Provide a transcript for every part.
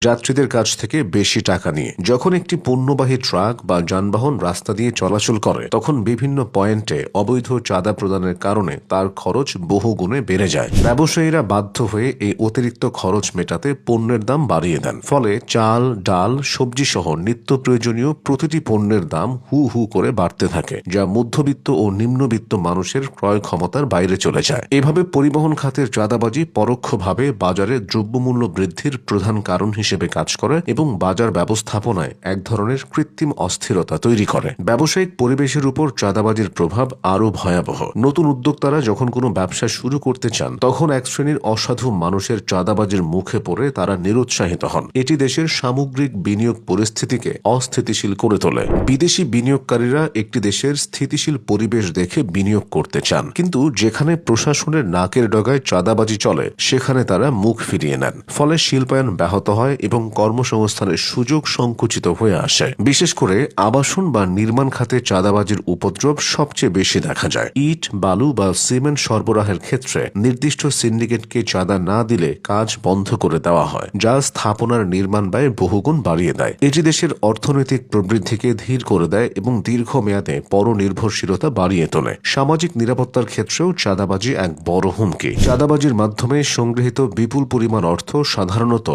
যাত্রীদের কাছ থেকে বেশি টাকা নিয়ে। যখন একটি পণ্যবাহী ট্রাক বা যানবাহন রাস্তা দিয়ে চলাচল করে তখন বিভিন্ন পয়েন্টে অবৈধ চাঁদা প্রদানের কারণে তার খরচ বহুগুণে বেড়ে যায়। ব্যবসায়ীরা বাধ্য হয়ে এই অতিরিক্ত খরচ মেটাতে পণ্যের দাম বাড়িয়ে দেন। ফলে চাল, ডাল, সবজি সহ নিত্য প্রয়োজনীয় প্রতিটি পণ্যের দাম হু হু করে বাড়তে থাকে, যা মধ্যবিত্ত ও নিম্নবিত্ত মানুষের ক্রয় ক্ষমতার বাইরে চলে যায়। এভাবে পরিবহন খাতের চাঁদাবাজি পরোক্ষভাবে বাজারে দ্রব্যমূল্য বৃদ্ধির প্রধান কারণ হিসেবে কাজ করে এবং বাজার ব্যবস্থাপনায় এক ধরনের কৃত্রিম অস্থিরতা তৈরি করে। ব্যবসায়িক পরিবেশের উপর চাঁদাবাজির প্রভাব আরও ভয়াবহ। নতুন উদ্যোক্তারা যখন কোনো ব্যবসা শুরু করতে চান তখন এক শ্রেণীর অসাধু মানুষের চাঁদাবাজির মুখে পড়ে তারা নিরুৎসাহিত হন। এটি দেশের সামগ্রিক বিনিয়োগ পরিস্থিতিকে অস্থিতিশীল করে তোলে। বিদেশি বিনিয়োগকারীরা একটি দেশের স্থিতিশীল পরিবেশ দেখে বিনিয়োগ করতে চান, কিন্তু যেখানে প্রশাসনের নাকের ডগায় চাঁদাবাজি চলে সেখানে তারা মুখ ফিরিয়ে নেন। ফলে শিল্পায়ন ব্যাহত হয় এবং কর্মসংস্থানের সুযোগ সংকুচিত হয়ে আসে। বিশেষ করে আবাসন বা নির্মাণ খাতে চাঁদাবাজির উপদ্রব সবচেয়ে বেশি দেখা যায়। ইট, বালু বা সিমেন্ট সরবরাহের ক্ষেত্রে নির্দিষ্ট সিন্ডিকেটকে চাঁদা না দিলে কাজ বন্ধ করে দেওয়া হয়, যা স্থাপনার নির্মাণ ব্যয় বহুগুণ বাড়িয়ে দেয়। এটি দেশের অর্থনৈতিক প্রবৃদ্ধিকে ধীর করে দেয় এবং দীর্ঘমেয়াদে পরনির্ভরশীলতা বাড়িয়ে তোলে। সামাজিক নিরাপত্তার ক্ষেত্রেও চাঁদাবাজি এক বড় হুমকি। চাঁদাবাজির মাধ্যমে সংগৃহীত বিপুল পরিমাণ অর্থ সাধারণত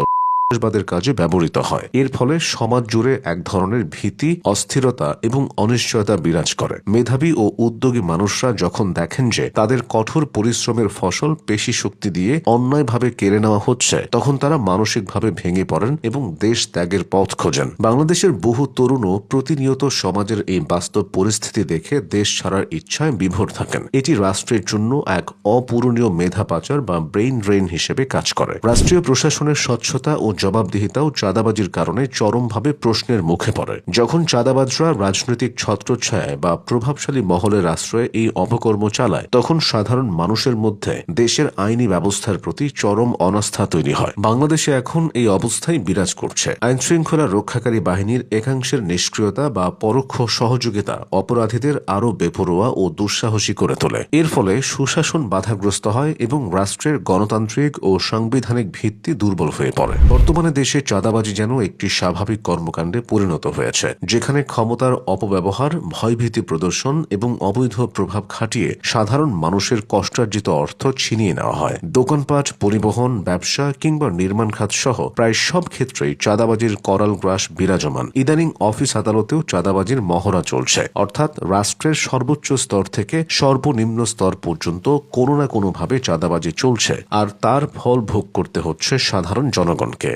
সন্ত্রাসবাদের কাজে ব্যবহৃত হয়। এর ফলে সমাজ জুড়ে এক ধরনের ভীতি, অস্থিরতা এবং অনিশ্চয়তা বিরাজ করে। মেধাবী ও উদ্যোগী মানুষরা যখন দেখেন যে তাদের কঠোর পরিশ্রমের ফসল পেশি শক্তি দিয়ে অন্যায়ভাবে কেড়ে নেওয়া হচ্ছে তখন তারা মানসিকভাবে ভেঙে পড়েন এবং দেশ ত্যাগের পথ খোঁজেন। বাংলাদেশের বহু তরুণও প্রতিনিয়ত সমাজের এই বাস্তব পরিস্থিতি দেখে দেশ ছাড়ার ইচ্ছায় বিভোর থাকেন। এটি রাষ্ট্রের জন্য এক অপূরণীয় মেধা পাচার বা ব্রেইন ড্রেন হিসেবে কাজ করে। রাষ্ট্রীয় প্রশাসনের স্বচ্ছতা ও জবাবদিহিতাও চাঁদাবাজির কারণে চরমভাবে প্রশ্নের মুখে পড়ে। যখন চাঁদাবাজরা রাজনৈতিক ছত্রছায়ায় বা প্রভাবশালী মহলের আশ্রয়ে এই অপকর্ম চালায় তখন সাধারণ মানুষের মধ্যে দেশের আইনি ব্যবস্থার প্রতি চরম অনাস্থা তৈরি হয়। বাংলাদেশে এখন এই অবস্থাই বিরাজ করছে। আইনশৃঙ্খলা রক্ষাকারী বাহিনীর একাংশের নিষ্ক্রিয়তা বা পরোক্ষ সহযোগিতা অপরাধীদের আরও বেপরোয়া ও দুঃসাহসী করে তোলে। এর ফলে সুশাসন বাধাগ্রস্ত হয় এবং রাষ্ট্রের গণতান্ত্রিক ও সাংবিধানিক ভিত্তি দুর্বল হয়ে পড়ে। বর্তমানে দেশে চাঁদাবাজি যেন একটি স্বাভাবিক কর্মকাণ্ডে পরিণত হয়েছে, যেখানে ক্ষমতার অপব্যবহার, ভয়ভীতি প্রদর্শন এবং অবৈধ প্রভাব খাটিয়ে সাধারণ মানুষের কষ্টার্জিত অর্থ ছিনিয়ে নেওয়া হয়। দোকানপাট, পরিবহন, ব্যবসা কিংবা নির্মাণ খাত সহ প্রায় সব ক্ষেত্রেই চাঁদাবাজির করাল গ্রাস বিরাজমান। ইদানিং অফিস আদালতেও চাঁদাবাজির মহড়া চলছে, অর্থাৎ রাষ্ট্রের সর্বোচ্চ স্তর থেকে সর্বনিম্ন স্তর পর্যন্ত কোনো না কোনোভাবে চাঁদাবাজি চলছে, আর তার ফল ভোগ করতে হচ্ছে সাধারণ জনগণকে।